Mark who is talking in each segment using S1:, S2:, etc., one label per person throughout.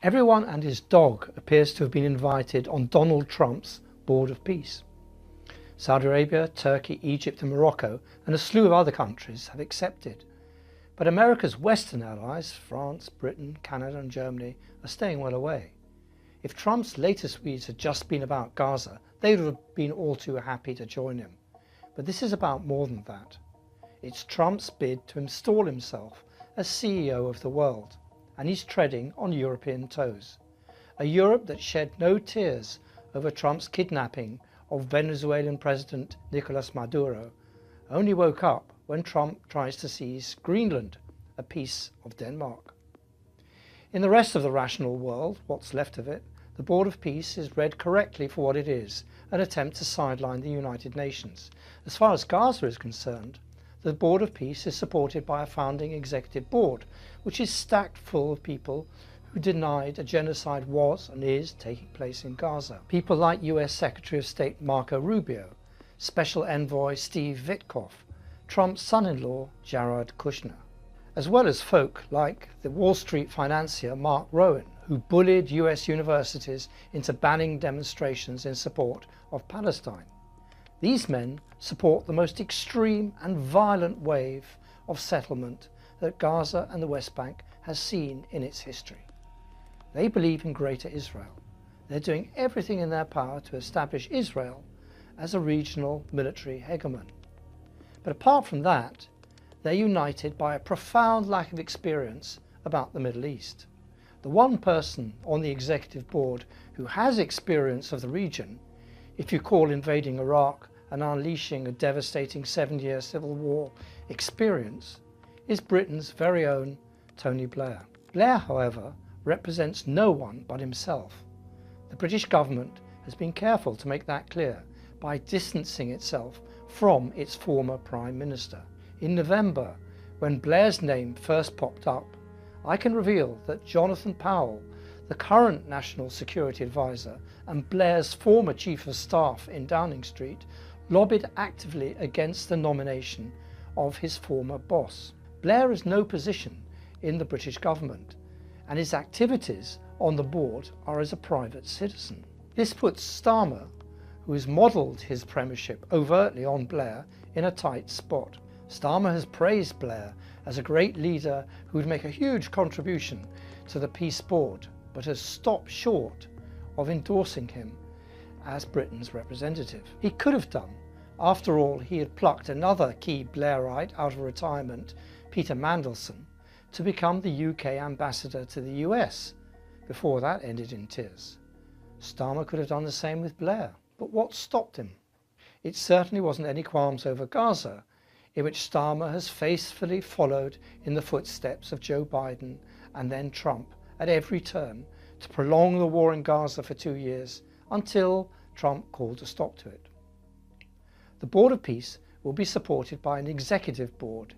S1: Everyone and his dog appears to have been invited on Donald Trump's Board of Peace. Saudi Arabia, Turkey, Egypt and Morocco and a slew of other countries have accepted. But America's Western allies, France, Britain, Canada and Germany, are staying well away. If Trump's latest tweets had just been about Gaza, they would have been all too happy to join him. But this is about more than that. It's Trump's bid to install himself as CEO of the world, and he's treading on European toes. A Europe that shed no tears over Trump's kidnapping of Venezuelan President Nicolas Maduro only woke up when Trump tries to seize Greenland, a piece of Denmark. In the rest of the rational world, what's left of it, the Board of Peace is read correctly for what it is, an attempt to sideline the United Nations. As far as Gaza is concerned, the Board of Peace is supported by a founding executive board, which is stacked full of people who denied a genocide was and is taking place in Gaza. People like US Secretary of State Marco Rubio, Special Envoy Steve Witkoff, Trump's son-in-law Jared Kushner, as well as folk like the Wall Street financier Mark Rowan, who bullied US universities into banning demonstrations in support of Palestine. These men support the most extreme and violent wave of settlement that Gaza and the West Bank has seen in its history. They believe in Greater Israel. They're doing everything in their power to establish Israel as a regional military hegemon. But apart from that, they're united by a profound lack of experience about the Middle East. The one person on the executive board who has experience of the region, if you call invading Iraq and unleashing a devastating 7-year civil war experience, is Britain's very own Tony Blair. Blair, however, represents no one but himself. The British government has been careful to make that clear by distancing itself from its former Prime Minister. In November, when Blair's name first popped up, I can reveal that Jonathan Powell, the current National Security Advisor and Blair's former Chief of Staff in Downing Street, lobbied actively against the nomination of his former boss. Blair has no position in the British government, and his activities on the board are as a private citizen. This puts Starmer, who has modelled his premiership overtly on Blair, in a tight spot. Starmer has praised Blair as a great leader who would make a huge contribution to the Peace Board, but has stopped short of endorsing him as Britain's representative. He could have done. After all, he had plucked another key Blairite out of retirement, Peter Mandelson, to become the UK ambassador to the US. Before that ended in tears. Starmer could have done the same with Blair. But what stopped him? It certainly wasn't any qualms over Gaza, in which Starmer has faithfully followed in the footsteps of Joe Biden and then Trump at every turn to prolong the war in Gaza for 2 years until Trump called a stop to it. The Board of Peace will be supported by an executive board,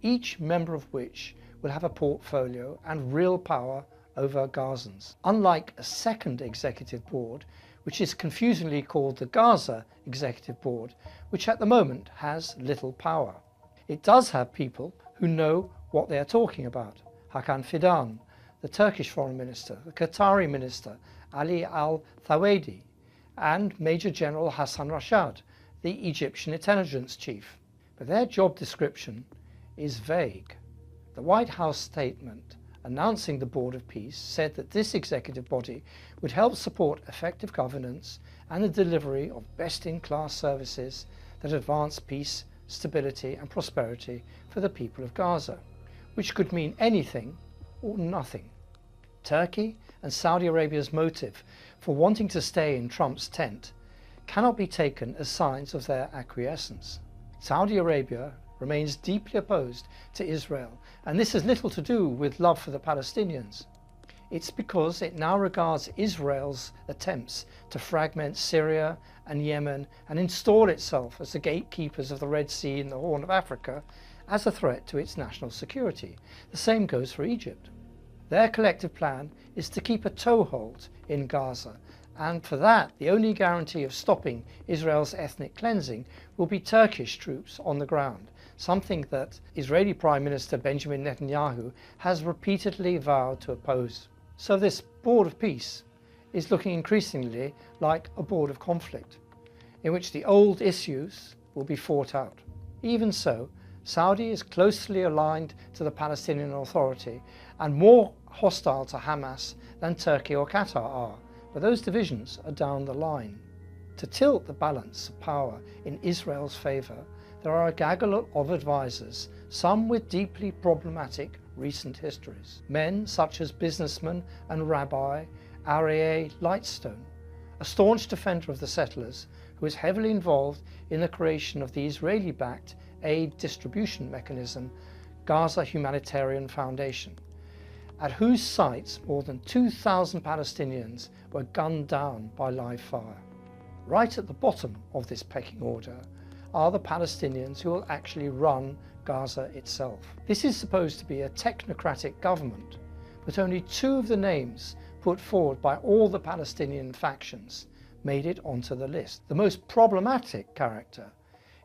S1: each member of which will have a portfolio and real power over Gazans. Unlike a second executive board, which is confusingly called the Gaza Executive Board, which at the moment has little power. It does have people who know what they are talking about. Hakan Fidan, the Turkish Foreign Minister, the Qatari Minister Ali Al-Thawadi, and Major General Hassan Rashad, the Egyptian intelligence chief. But their job description is vague. The White House statement announcing the Board of Peace said that this executive body would help support effective governance and the delivery of best-in-class services that advance peace, stability and prosperity for the people of Gaza, which could mean anything or nothing. Turkey and Saudi Arabia's motive for wanting to stay in Trump's tent cannot be taken as signs of their acquiescence. Saudi Arabia remains deeply opposed to Israel, and this has little to do with love for the Palestinians. It's because it now regards Israel's attempts to fragment Syria and Yemen and install itself as the gatekeepers of the Red Sea and the Horn of Africa as a threat to its national security. The same goes for Egypt. Their collective plan is to keep a toehold in Gaza, and for that the only guarantee of stopping Israel's ethnic cleansing will be Turkish troops on the ground, something that Israeli Prime Minister Benjamin Netanyahu has repeatedly vowed to oppose. So this board of peace is looking increasingly like a board of conflict, in which the old issues will be fought out. Even so, Saudi is closely aligned to the Palestinian Authority and more hostile to Hamas than Turkey or Qatar are, but those divisions are down the line. To tilt the balance of power in Israel's favour, there are a gaggle of advisers, some with deeply problematic recent histories. Men such as businessman and rabbi Aryeh Lightstone, a staunch defender of the settlers who is heavily involved in the creation of the Israeli-backed aid distribution mechanism Gaza Humanitarian Foundation, at whose sites more than 2,000 Palestinians were gunned down by live fire. Right at the bottom of this pecking order are the Palestinians who will actually run Gaza itself. This is supposed to be a technocratic government, but only 2 of the names put forward by all the Palestinian factions made it onto the list. The most problematic character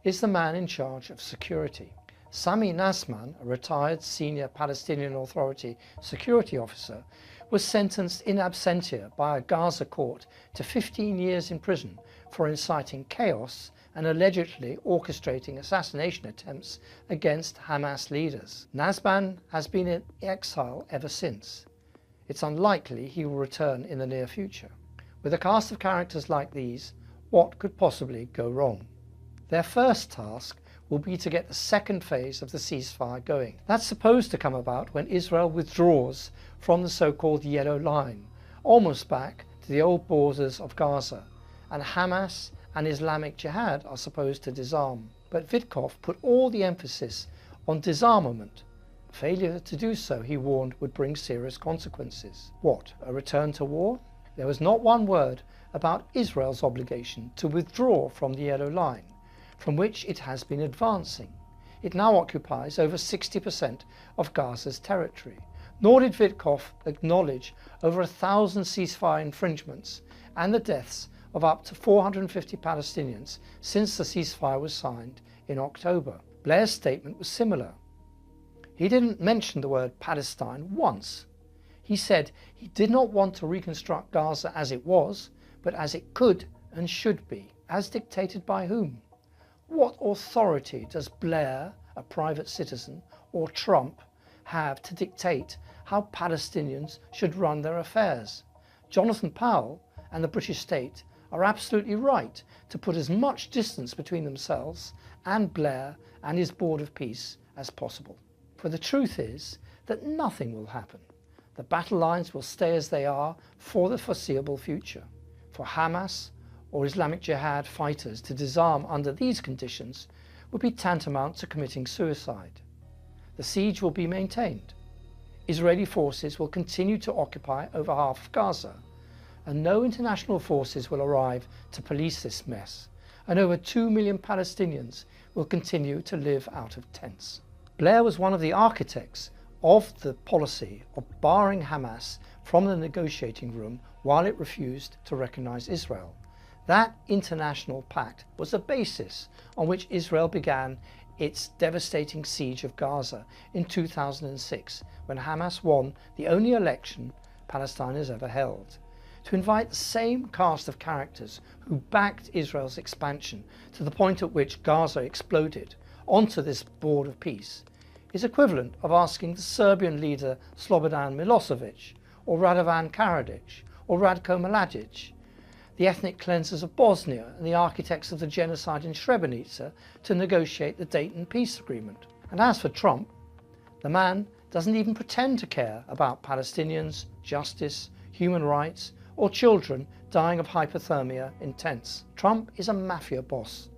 S1: is the man in charge of security. Sami Nasman, a retired senior Palestinian Authority security officer, was sentenced in absentia by a Gaza court to 15 years in prison for inciting chaos and allegedly orchestrating assassination attempts against Hamas leaders. Nasman has been in exile ever since. It's unlikely he will return in the near future. With a cast of characters like these, what could possibly go wrong? Their first task will be to get the second phase of the ceasefire going. That's supposed to come about when Israel withdraws from the so-called Yellow Line, almost back to the old borders of Gaza, and Hamas and Islamic Jihad are supposed to disarm. But Witkoff put all the emphasis on disarmament. Failure to do so, he warned, would bring serious consequences. What, a return to war? There was not one word about Israel's obligation to withdraw from the Yellow Line, from which it has been advancing. It now occupies over 60% of Gaza's territory. Nor did Witkoff acknowledge over 1,000 ceasefire infringements and the deaths of up to 450 Palestinians since the ceasefire was signed in October. Blair's statement was similar. He didn't mention the word Palestine once. He said he did not want to reconstruct Gaza as it was, but as it could and should be. As dictated by whom? What authority does Blair, a private citizen, or Trump have to dictate how Palestinians should run their affairs? Jonathan Powell and the British state are absolutely right to put as much distance between themselves and Blair and his Board of Peace as possible. For the truth is that nothing will happen. The battle lines will stay as they are for the foreseeable future. For Hamas or Islamic Jihad fighters to disarm under these conditions would be tantamount to committing suicide. The siege will be maintained. Israeli forces will continue to occupy over half of Gaza, and no international forces will arrive to police this mess, and over 2 million Palestinians will continue to live out of tents. Blair was one of the architects of the policy of barring Hamas from the negotiating room while it refused to recognize Israel. That international pact was the basis on which Israel began its devastating siege of Gaza in 2006, when Hamas won the only election Palestine has ever held. To invite the same cast of characters who backed Israel's expansion to the point at which Gaza exploded onto this Board of Peace is equivalent of asking the Serbian leader Slobodan Milosevic, or Radovan Karadzic, or Radko Mladic, the ethnic cleansers of Bosnia and the architects of the genocide in Srebrenica, to negotiate the Dayton Peace Agreement. And as for Trump, the man doesn't even pretend to care about Palestinians, justice, human rights, or children dying of hypothermia in tents. Trump is a mafia boss,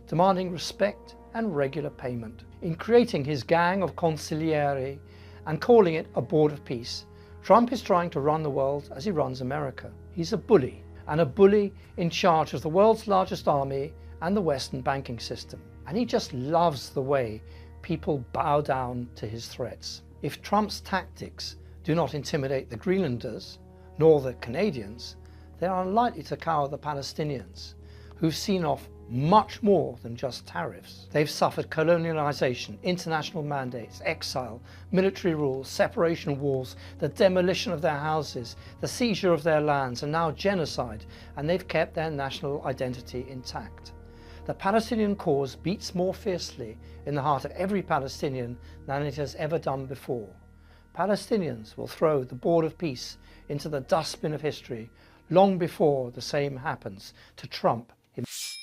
S1: demanding respect and regular payment. In creating his gang of consiglieri and calling it a Board of Peace, Trump is trying to run the world as he runs America. He's a bully, and a bully in charge of the world's largest army and the Western banking system. And he just loves the way people bow down to his threats. If Trump's tactics do not intimidate the Greenlanders, nor the Canadians, they are unlikely to cower the Palestinians, who've seen off much more than just tariffs. They've suffered colonialization, international mandates, exile, military rule, separation walls, the demolition of their houses, the seizure of their lands, and now genocide, and they've kept their national identity intact. The Palestinian cause beats more fiercely in the heart of every Palestinian than it has ever done before. Palestinians will throw the board of peace into the dustbin of history long before the same happens to Trump himself.